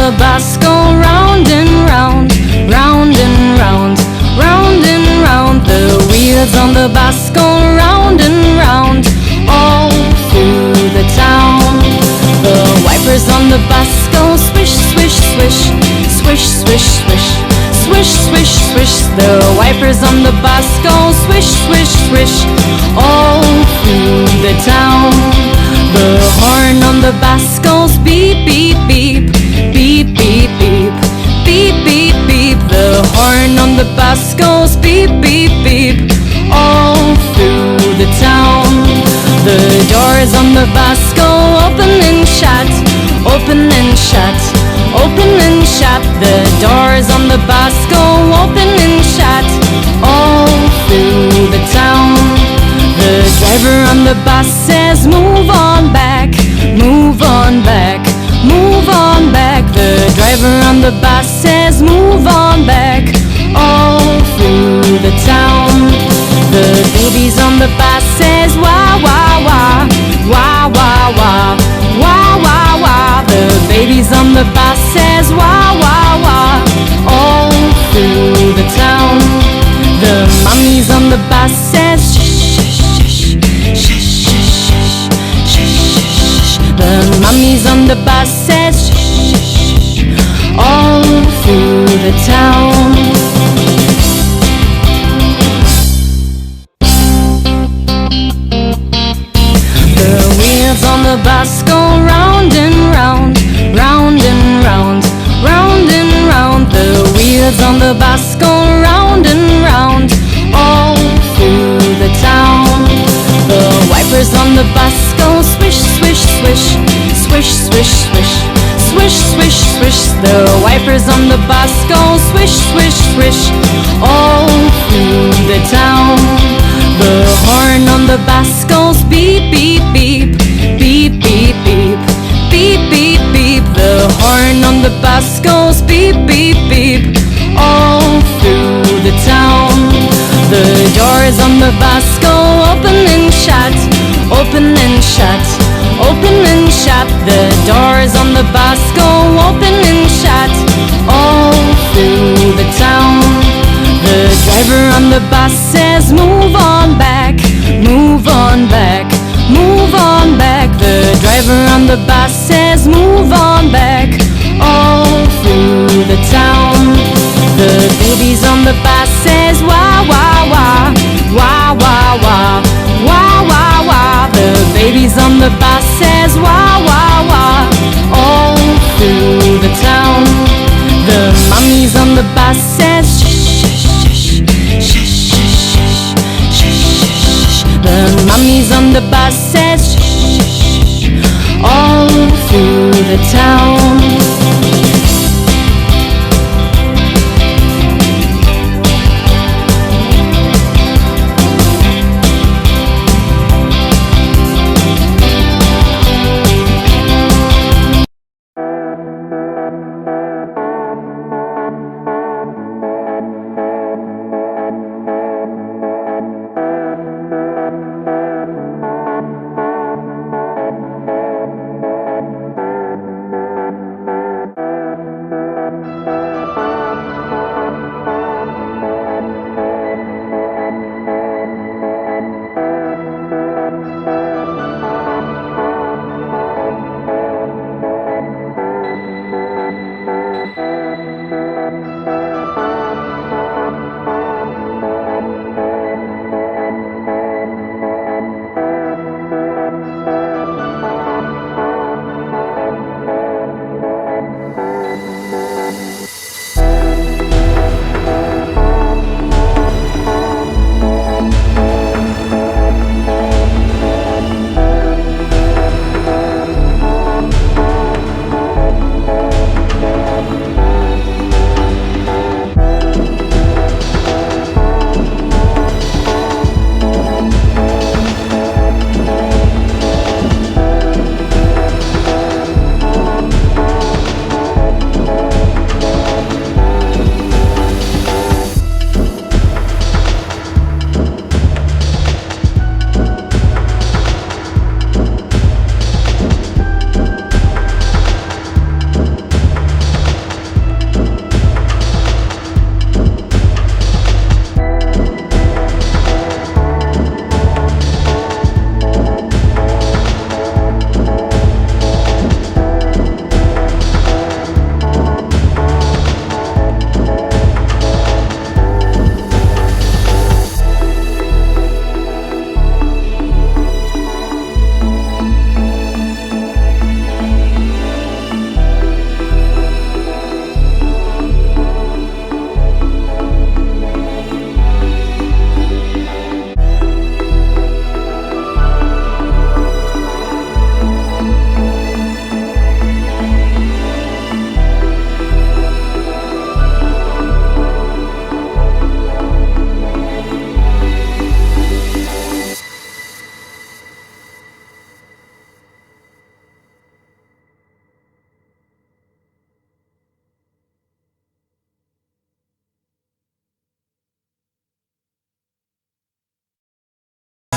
the bus go round and round, round and round, round and round. The wheels on the bus go round and round, all through the town. The wipers on the bus go swish, swish, swish, swish, swish, swish, swish, swish, swish. The wipers on the bus go swish, swish, swish, all through the town. The horn on the bus goes beep, beep, beep, beep, beep, beep, beep, beep, beep. The horn on the bus goes beep, beep, beep, all through the town. The doors on the bus go open and shut, open and shut, open and shut. The doors on the bus go open and shut, all through the town. The driver on the bus says move on back, move on back, move on back. The driver on the bus says move on back, all through the town. The babies on the bus says wah, wah, wah, wah, wah, wah, wah, wah, wah. The babies on the bus says wah, wah, wah, all through the town. The mummies on the bus says shh, shh, shh, shh, shh, shh, shh. The mummies on the bus says shh, shh, all through the town. The wheels on the bus go round and round, round and round, round and round. The wheels on the bus go round and round, all through the town. The wipers on the bus go swish, swish, swish, swish, swish, swish, swish, swish, swish. The wipers on the bus go swish, swish, swish, all through the town. The horn on the bus goes beep, beep, beep, beep, beep, beep, beep, beep, beep. The horn on the bus goes beep, beep, beep, all through the town. The doors on the bus go open and shut, open and shut, open and shut. The doors on the bus go open and shut, all through the town. The driver on the bus says move on back, move on back, move on back. The driver on the bus says move on back, all through the town. The babies on the bus says wah, wah, wah, wah, wah, wah, wah, wah, wah. The babies on the bus says wah, wah, wah, all through the town. The mummies on the bus says shh, shh, shh, shh, shh, shh, shh, shh. The mummies on the bus says shh, shh, shh, all through the town.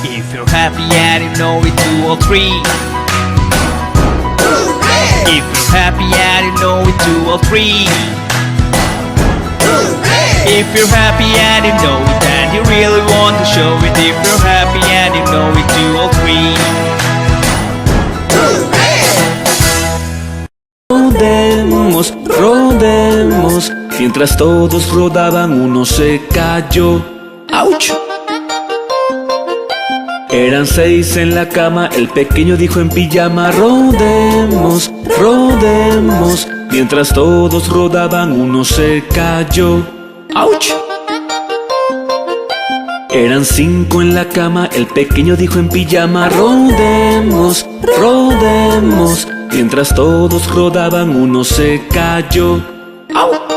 If you're happy and you know it, 2 or 3. Hooray! If you're happy and you know it, 2 or 3. Hooray! If you're happy and you know it and you really want to show it. If you're happy and you know it, 2 or 3. Rodemos, rodemos. Mientras todos rodaban, uno se cayó. ¡Auch! Eran 6 en la cama, el pequeño dijo en pijama: rodemos, rodemos. Mientras todos rodaban, uno se cayó. ¡Auch! Eran 5 en la cama, el pequeño dijo en pijama: rodemos, rodemos. Mientras todos rodaban, uno se cayó. ¡Auch!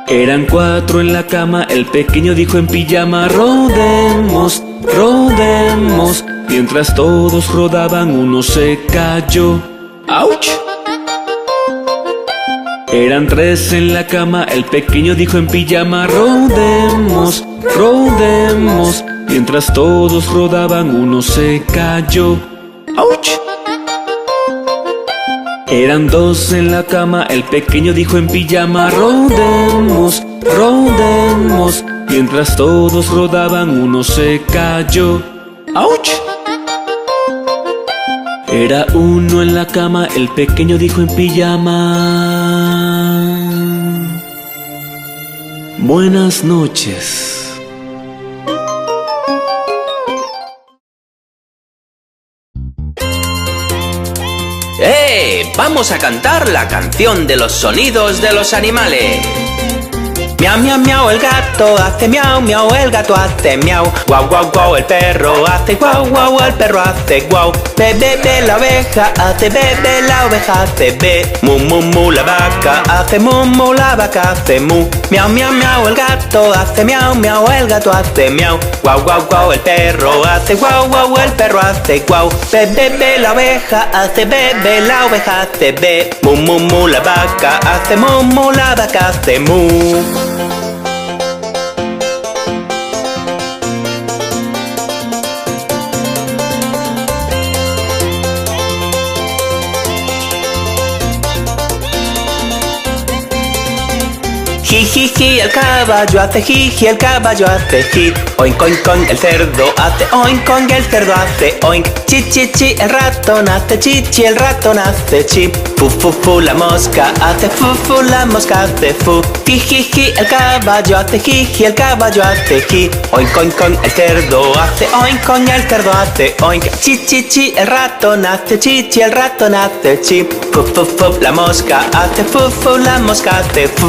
Eran 4 en la cama, el pequeño dijo en pijama: rodemos, rodemos. Mientras todos rodaban, uno se cayó. ¡Auch! Eran 3 en la cama, el pequeño dijo en pijama: rodemos, rodemos. Mientras todos rodaban, uno se cayó. ¡Auch! Eran 2 en la cama, el pequeño dijo en pijama: rodemos, rodemos. Mientras todos rodaban, uno se cayó. ¡Auch! Era 1 en la cama, el pequeño dijo en pijama: buenas noches. Vamos a cantar la canción de los sonidos de los animales. Miau, miau, miau, el gato hace miau, miau, el gato hace miau. Guau, guau, guau, el perro hace guau, guau, el perro hace guau. Be, be, be, la oveja hace be, be, la oveja hace be. Mu, mu, mu, la vaca hace mu, mu, la vaca hace mu. Miau, miau, miau, el gato hace miau, miau, el gato hace miau. Guau, guau, guau, el perro hace guau, guau, el perro hace guau. Be, be, be, la oveja hace be, be, la oveja hace be. Mu, mu, mu, la vaca hace mu, mu, la vaca hace mu. Ji, ji, ji, el caballo hace ji, el caballo hace ji. Oink, oink, oink, el cerdo hace oink, oink, el cerdo hace oink. Chi, chi, chi, el ratón hace chi, chi, el ratón hace chi. Fu, fu, fu, la mosca hace fu, fu, la mosca hace fu. Ji, ji, ji, el caballo hace ji, el caballo hace ji. Oink, oink, oink, el cerdo hace oink, oink, el cerdo hace oink. Chi, chi, chi, el ratón hace chi, chi, el ratón hace chi. Fu, fu, fu, la mosca hace fu, fu, la mosca hace fu.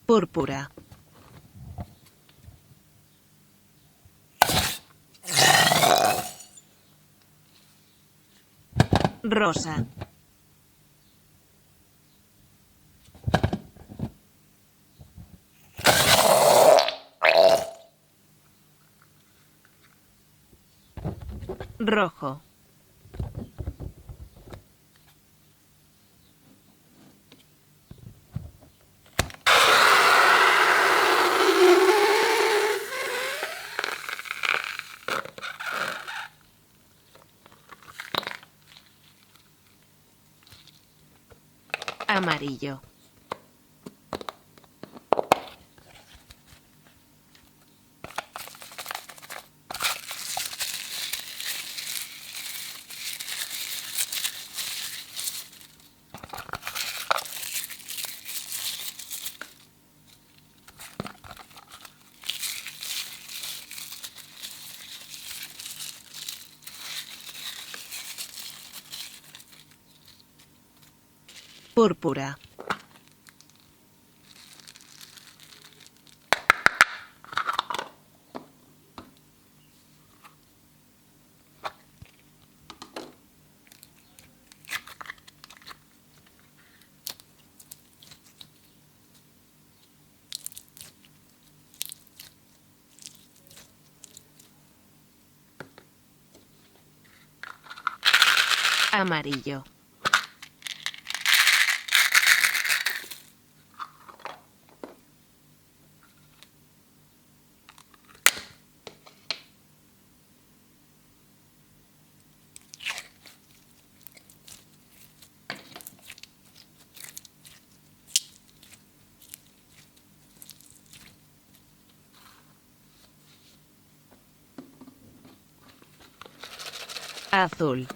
Púrpura. Rosa. Rojo. Amarillo. Púrpura. Amarillo. Azul.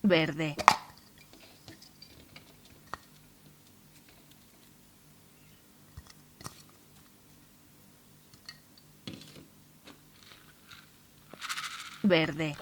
Verde. Verde.